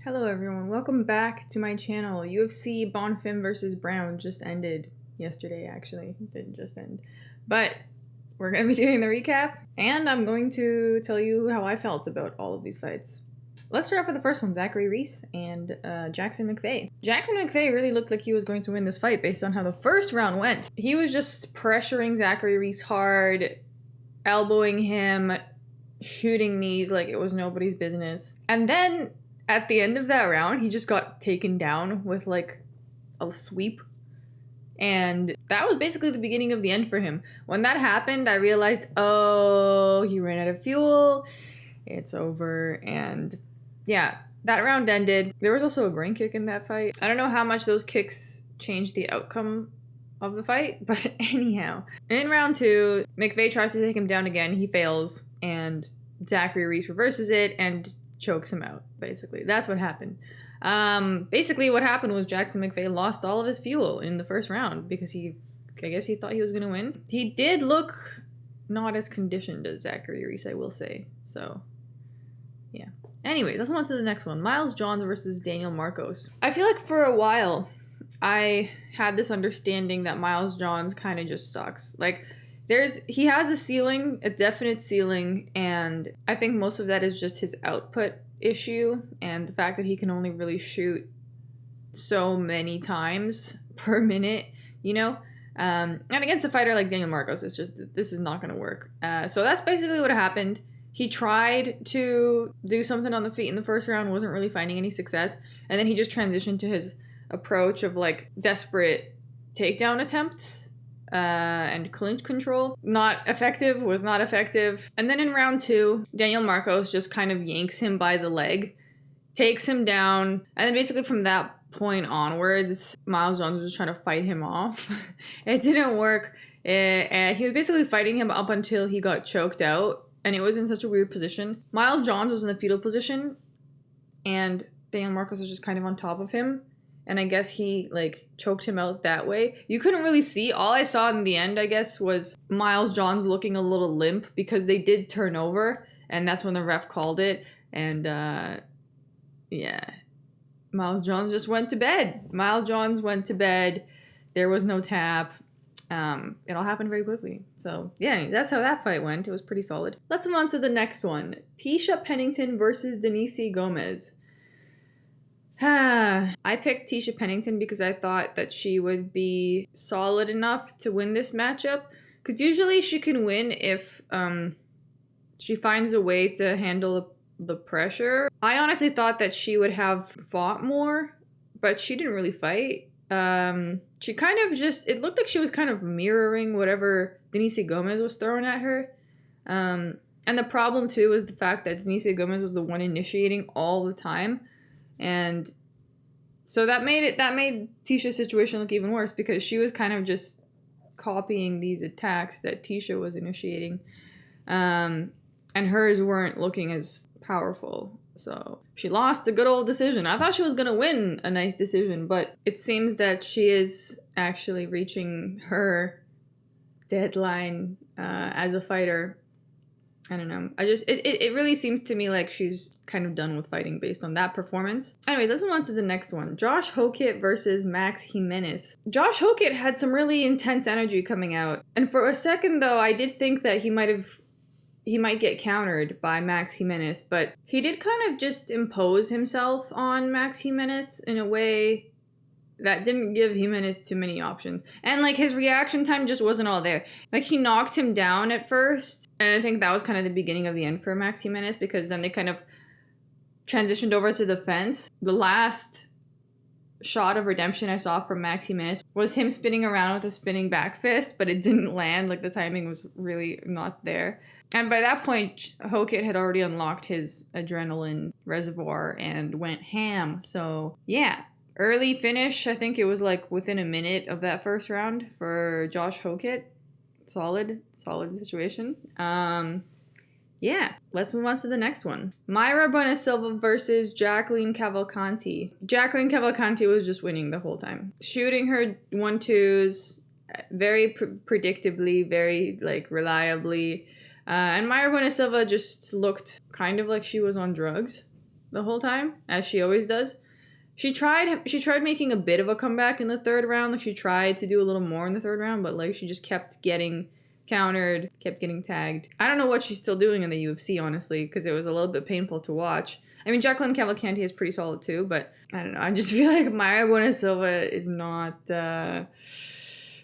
Hello everyone, welcome back to my channel. UFC Bonfim versus Brown just ended yesterday, actually. It didn't just end. But we're going to be doing the recap, and I'm going to tell you how I felt about all of these fights. Let's start off with the first one, Zachary Reese and Jackson Mcvey. Jackson Mcvey really looked like he was going to win this fight based on how the first round went. He was just pressuring Zachary Reese hard, elbowing him, shooting knees like it was nobody's business. And then at the end of that round, he just got taken down with like a sweep. And that was basically the beginning of the end for him. When that happened, I realized, oh, he ran out of fuel. It's over. And yeah, that round ended. There was also a groin kick in that fight. I don't know how much those kicks changed the outcome of the fight, but anyhow. In round two, Mcvey tries to take him down again. He fails, and Zachary Reese reverses it and chokes him out, basically. That's what happened. Basically what happened was Jackson Mcvey lost all of his fuel in the first round because I guess he thought he was going to win. He did look not as conditioned as Zachary Reese, I will say. So, yeah. Anyways, let's move on to the next one. Miles Johns versus Daniel Marcos. I feel like for a while, I had this understanding that Miles Johns kind of just sucks. Like, he has a ceiling, a definite ceiling, and I think most of that is just his output issue and the fact that he can only really shoot so many times per minute, you know? And against a fighter like Daniel Marcos, it's just, this is not going to work. So that's basically what happened. He tried to do something on the feet in the first round, wasn't really finding any success, and then he just transitioned to his approach of like desperate takedown attempts and clinch control. Was not effective. And then in round two, Daniel Marcos just kind of yanks him by the leg, takes him down, and then basically from that point onwards, Miles Johns was trying to fight him off. It didn't work, and he was basically fighting him up until he got choked out, and it was in such a weird position. Miles Johns was in the fetal position, and Daniel Marcos was just kind of on top of him. And I guess he, like, choked him out that way. You couldn't really see. All I saw in the end, I guess, was Miles Johns looking a little limp because they did turn over. And that's when the ref called it. And, yeah. Miles Johns just went to bed. Miles Johns went to bed. There was no tap. It all happened very quickly. So, yeah, that's how that fight went. It was pretty solid. Let's move on to the next one. Tecia Pennington versus Denise Gomes. I picked Tecia Pennington because I thought that she would be solid enough to win this matchup. Because usually she can win if she finds a way to handle the pressure. I honestly thought that she would have fought more, but she didn't really fight. She kind of just, it looked like she was kind of mirroring whatever Denise Gomes was throwing at her. And the problem too was the fact that Denise Gomes was the one initiating all the time. And so that made Tecia's situation look even worse because she was kind of just copying these attacks that Tecia was initiating. And hers weren't looking as powerful. So she lost a good old decision. I thought she was going to win a nice decision, but it seems that she is actually reaching her deadline as a fighter. I don't know. It really seems to me like she's kind of done with fighting based on that performance. Anyways, let's move on to the next one. Josh Hokit versus Max Gimenis. Josh Hokit had some really intense energy coming out. And for a second, though, I did think that he might get countered by Max Gimenis. But he did kind of just impose himself on Max Gimenis in a way that didn't give Gimenis too many options. And, like, his reaction time just wasn't all there. Like, he knocked him down at first, and I think that was kind of the beginning of the end for Max Gimenis, because then they kind of transitioned over to the fence. The last shot of redemption I saw from Max Gimenis was him spinning around with a spinning back fist, but it didn't land. Like, the timing was really not there. And by that point, Hokit had already unlocked his adrenaline reservoir and went ham. So, yeah. Early finish, I think it was like within a minute of that first round for Josh Hokit. Solid situation. Yeah, let's move on to the next one. Bueno Silva versus Jaqueline Cavalcanti. Jaqueline Cavalcanti was just winning the whole time. Shooting her 1-2s very predictably, very like reliably. And Bueno Silva just looked kind of like she was on drugs. the whole time, as she always does. She tried making a bit of a comeback in the third round. Like, she tried to do a little more in the third round, but like she just kept getting countered, kept getting tagged. I don't know what she's still doing in the UFC, honestly, because it was a little bit painful to watch. I mean, Jaqueline Cavalcanti is pretty solid too, but I don't know. I just feel like Marya Bueno Silva is not,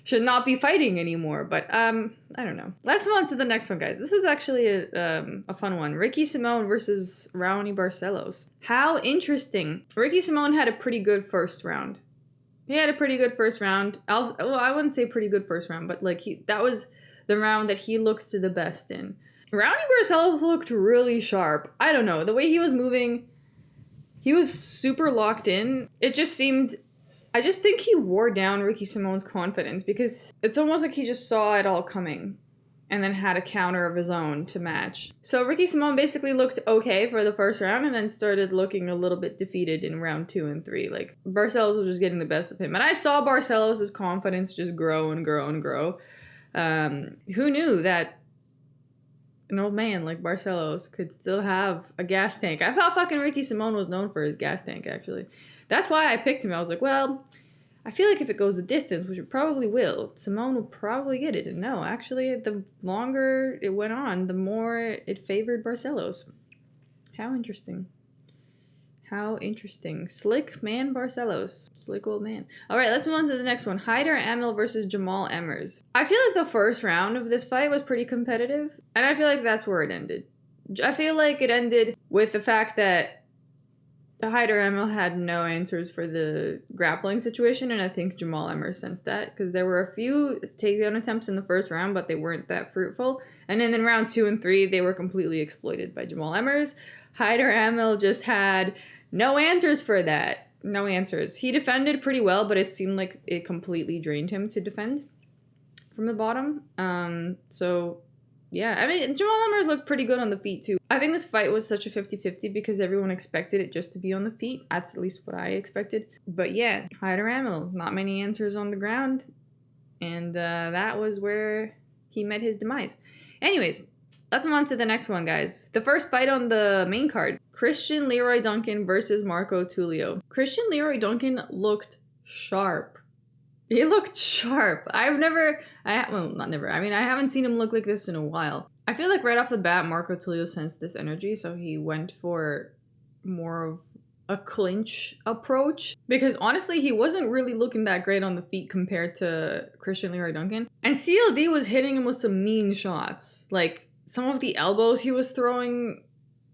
should not be fighting anymore. But I don't know. Let's move on to the next one, guys. This is actually a fun one. Ricky Simone versus Raoni Barcelos. How interesting. Ricky Simone had a pretty good first round. He had a pretty good first round. I wouldn't say pretty good first round, but like that was the round that he looked the best in. Raoni Barcelos looked really sharp. I don't know. The way he was moving, he was super locked in. It just seemed... I just think he wore down Ricky Simone's confidence because it's almost like he just saw it all coming and then had a counter of his own to match. So Ricky Simone basically looked okay for the first round and then started looking a little bit defeated in round 2 and 3. Like, Barcelos was just getting the best of him. And I saw Barcelos' confidence just grow and grow and grow. Who knew that an old man like Barcelos could still have a gas tank? I thought fucking Ricky Simone was known for his gas tank, actually. That's why I picked him. I was like, well, I feel like if it goes the distance, which it probably will, Simone will probably get it. And no, actually, the longer it went on, the more it favored Barcelos. How interesting. How interesting. Slick man Barcelos. Slick old man. All right, let's move on to the next one. Hyder Amil versus Jamall Emmers. I feel like the first round of this fight was pretty competitive, and I feel like that's where it ended. I feel like it ended with the fact that Hyder Amil had no answers for the grappling situation, and I think Jamall Emmers sensed that because there were a few takedown attempts in the first round, but they weren't that fruitful. And then in round 2 and 3, they were completely exploited by Jamall Emmers. Hyder Amil just had no answers for that. No answers. He defended pretty well, but it seemed like it completely drained him to defend from the bottom. So, yeah. I mean, Jamall Emmers looked pretty good on the feet, too. I think this fight was such a 50-50 because everyone expected it just to be on the feet. That's at least what I expected. But yeah, Hyder Amil, not many answers on the ground. And that was where he met his demise. Anyways, let's move on to the next one, guys. The first fight on the main card. Christian Leroy Duncan versus Marco Tulio. Christian Leroy Duncan looked sharp. He looked sharp. I haven't seen him look like this in a while. I feel like right off the bat, Marco Tulio sensed this energy, so he went for more of a clinch approach. Because honestly, he wasn't really looking that great on the feet compared to Christian Leroy Duncan. And CLD was hitting him with some mean shots. Like, some of the elbows he was throwing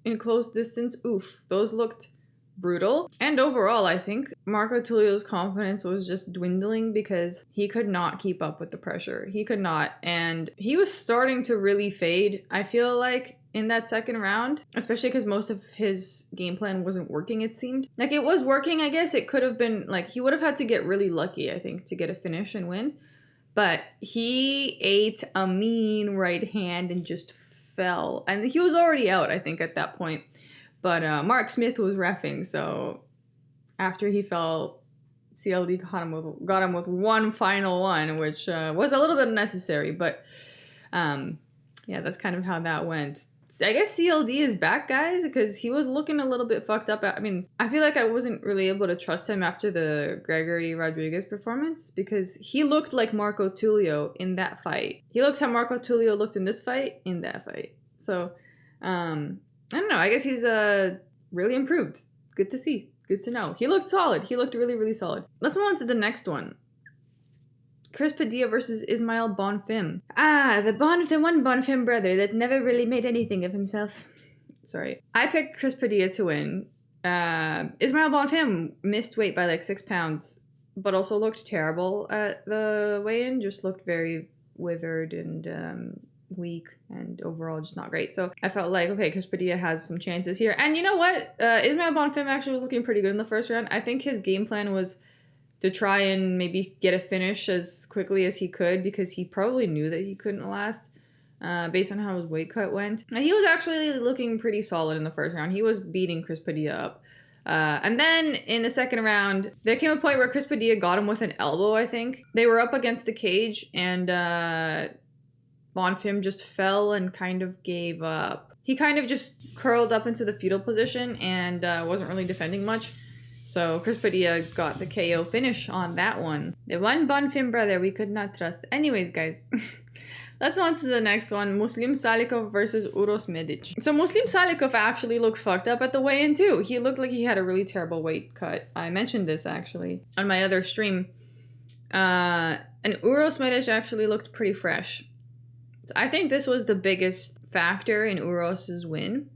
in close distance, oof, those looked brutal. And overall, I think Marco Tulio's confidence was just dwindling because he could not keep up with the pressure. He could not. And he was starting to really fade, I feel like, in that second round, especially because most of his game plan wasn't working, it seemed. Like, it was working, I guess. It could have been, like, he would have had to get really lucky, I think, to get a finish and win. But he ate a mean right hand and just fell. And he was already out, I think, at that point. But Mark Smith was reffing, so after he fell, CLD got him with one final one, which was a little bit unnecessary. But yeah, that's kind of how that went. I guess CLD is back, guys, because he was looking a little bit fucked up. I mean, I feel like I wasn't really able to trust him after the Gregory Rodriguez performance because he looked like Marco Tulio in that fight. He looked how Marco Tulio looked in this fight, in that fight. So, I don't know. I guess he's really improved. Good to see. Good to know. He looked solid. He looked really, really solid. Let's move on to the next one. Chris Padilla versus Ismael Bonfim. The one Bonfim brother that never really made anything of himself. Sorry. I picked Chris Padilla to win. Ismael Bonfim missed weight by like 6 pounds, but also looked terrible at the weigh-in. Just looked very withered and weak and overall just not great. So I felt like, okay, Chris Padilla has some chances here. And you know what? Ismael Bonfim actually was looking pretty good in the first round. I think his game plan was to try and maybe get a finish as quickly as he could because he probably knew that he couldn't last based on how his weight cut went. And he was actually looking pretty solid in the first round. He was beating Chris Padilla up. And then in the second round, there came a point where Chris Padilla got him with an elbow, I think. They were up against the cage and Bonfim just fell and kind of gave up. he kind of just curled up into the fetal position and wasn't really defending much. So Chris Padilla got the KO finish on that one. The one Bonfim brother we could not trust. Anyways, guys, let's move on to the next one. Muslim Salikhov versus Uros Medic. So Muslim Salikhov actually looked fucked up at the weigh-in too. He looked like he had a really terrible weight cut. I mentioned this actually on my other stream. And Uros Medic actually looked pretty fresh. So I think this was the biggest factor in Uros's win.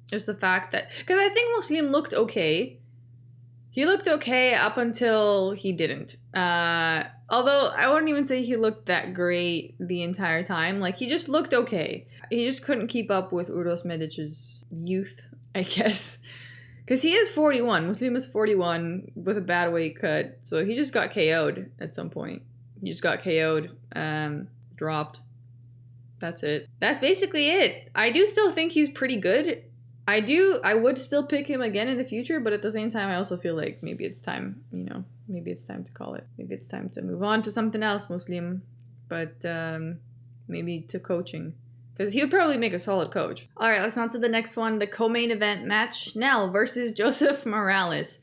Just the fact that... Because I think Muslim looked okay. He looked okay up until he didn't. Although I wouldn't even say he looked that great the entire time. Like, he just looked okay. He just couldn't keep up with Uros Medic's youth, I guess. Because he is 41. Muslim is 41 with a bad weight cut. So he just got KO'd at some point. He just got KO'd. Dropped. That's it. That's basically it. I do still think he's pretty good. I would still pick him again in the future, but at the same time, I also feel like maybe it's time, maybe it's time to call it. Maybe it's time to move on to something else, Muslim, but maybe to coaching, because he would probably make a solid coach. All right, let's move on to the next one, the co-main event match, Schnell versus Joseph Morales.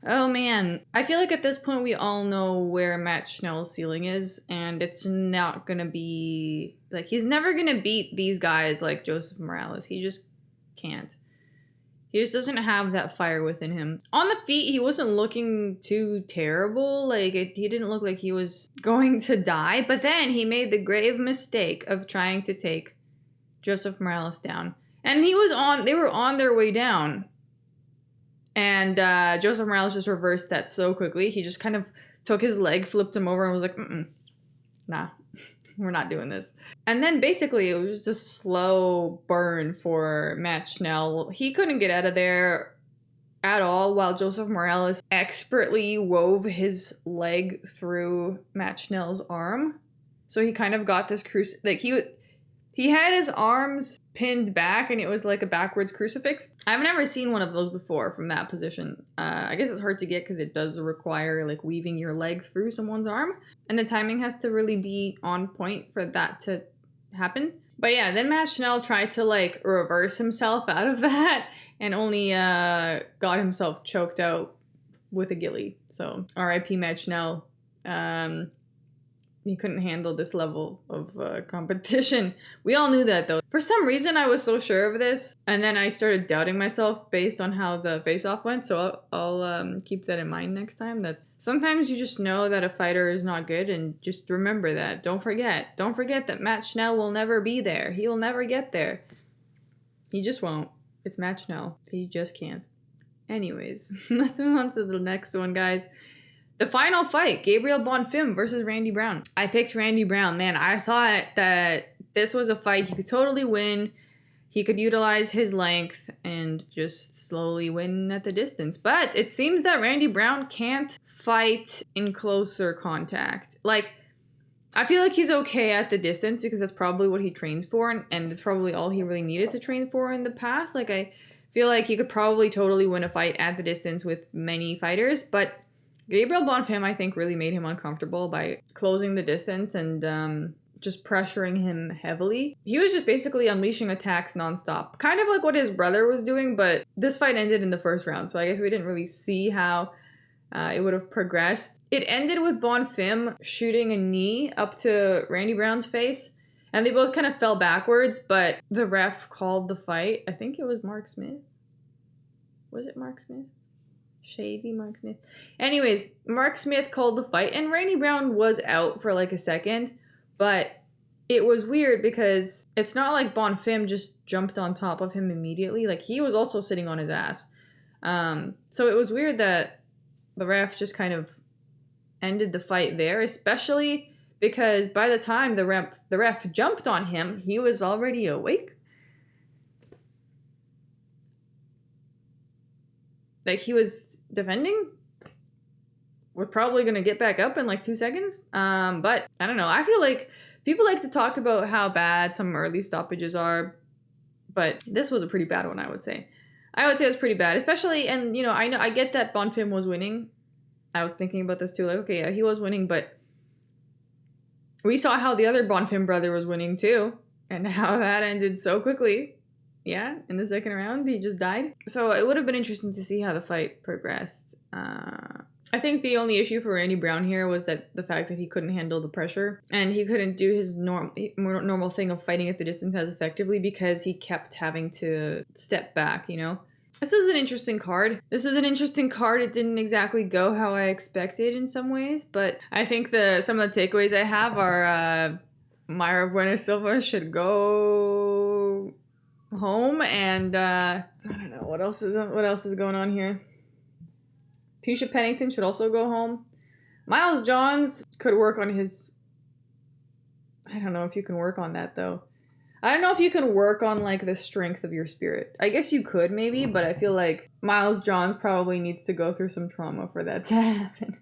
Oh man, I feel like at this point we all know where Matt Schnell's ceiling is, and it's not gonna be, like, he's never gonna beat these guys like Joseph Morales. He just can't. He just doesn't have that fire within him. On the feet, he wasn't looking too terrible. Like, he didn't look like he was going to die. But then he made the grave mistake of trying to take Joseph Morales down. And they were on their way down. And Joseph Morales just reversed that so quickly. He just kind of took his leg, flipped him over, and was like, nah. We're not doing this. And then basically it was just a slow burn for Matt Schnell. He couldn't get out of there at all while Joseph Morales expertly wove his leg through Matt Schnell's arm. So he kind of got this he had his arms pinned back and it was like a backwards crucifix. I've never seen one of those before from that position. I guess it's hard to get because it does require like weaving your leg through someone's arm. And the timing has to really be on point for that to happen. But yeah, then Matt Schnell tried to like reverse himself out of that and only got himself choked out with a ghillie. So RIP Matt Schnell. He couldn't handle this level of competition. We all knew that though. For some reason, I was so sure of this. And then I started doubting myself based on how the face-off went. So I'll keep that in mind next time. That sometimes you just know that a fighter is not good. And just remember that. Don't forget. Don't forget that Matt Schnell will never be there. He'll never get there. He just won't. It's Matt Schnell. He just can't. Anyways, let's move on to the next one, guys. The final fight, Gabriel Bonfim versus Randy Brown. I picked Randy Brown. Man, I thought that this was a fight he could totally win. He could utilize his length and just slowly win at the distance. But it seems that Randy Brown can't fight in closer contact. Like, I feel like he's okay at the distance because that's probably what he trains for. And it's probably all he really needed to train for in the past. Like, I feel like he could probably totally win a fight at the distance with many fighters. But Gabriel Bonfim, I think, really made him uncomfortable by closing the distance and just pressuring him heavily. He was just basically unleashing attacks nonstop. Kind of like what his brother was doing, but this fight ended in the first round, so I guess we didn't really see how it would have progressed. It ended with Bonfim shooting a knee up to Randy Brown's face, and they both kind of fell backwards, but the ref called the fight. I think it was Mark Smith. Was it Mark Smith? Shady Mark Smith. Anyways, Mark Smith called the fight and Randy Brown was out for like a second, but it was weird because it's not like Bonfim just jumped on top of him immediately. Like, he was also sitting on his ass. So it was weird that the ref just kind of ended the fight there, especially because by the time the ref jumped on him, he was already awake. Like, he was defending. We're probably going to get back up in like 2 seconds. But I don't know. I feel like people like to talk about how bad some early stoppages are. But this was a pretty bad one, I would say. I would say it was pretty bad. Especially, and you know, I get that Bonfim was winning. I was thinking about this too. Like, okay, yeah, he was winning. But we saw how the other Bonfim brother was winning too. and how that ended so quickly. Yeah, in the second round, he just died. So it would have been interesting to see how the fight progressed. I think the only issue for Randy Brown here was that the fact that he couldn't handle the pressure and he couldn't do his normal thing of fighting at the distance as effectively because he kept having to step back, you know? This is an interesting card. It didn't exactly go how I expected in some ways, but I think some of the takeaways I have are Marya Bueno Silva should go home, and I don't know what else is going on here. Tecia Pennington should also go home. Miles Johns could work on his... I don't know if you can work on that, though. I don't know if you can work on, like, the strength of your spirit. I guess you could, maybe, but I feel like Miles Johns probably needs to go through some trauma for that to happen.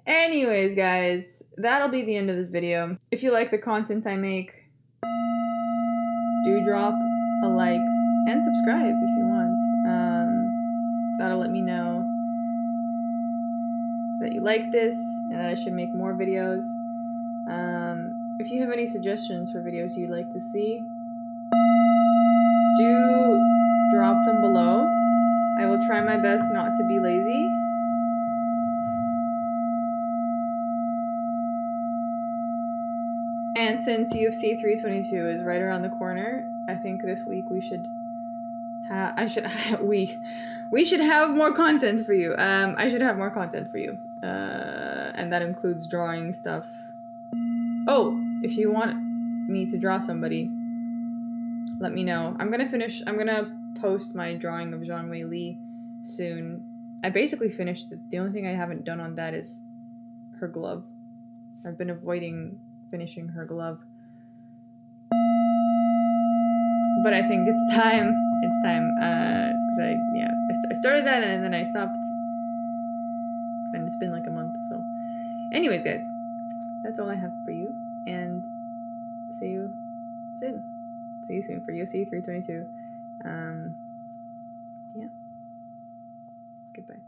Anyways, guys, that'll be the end of this video. If you like the content I make, do drop a like and subscribe if you want. That'll let me know that you like this and that I should make more videos. If you have any suggestions for videos you'd like to see, do drop them below. I will try my best not to be lazy. And since UFC 322 is right around the corner, I think this week we should we should have more content for you. I should have more content for you. And that includes drawing stuff. Oh, if you want me to draw somebody, let me know. I'm gonna post my drawing of Zhang Wei Li soon. I basically finished it. The only thing I haven't done on that is her glove. I've been avoiding finishing her glove. But I think it's time. It's time. Cause I started that and then I stopped. And it's been like a month, so. Anyways, guys, that's all I have for you. And see you soon. See you soon for UFC 322. Yeah. Goodbye.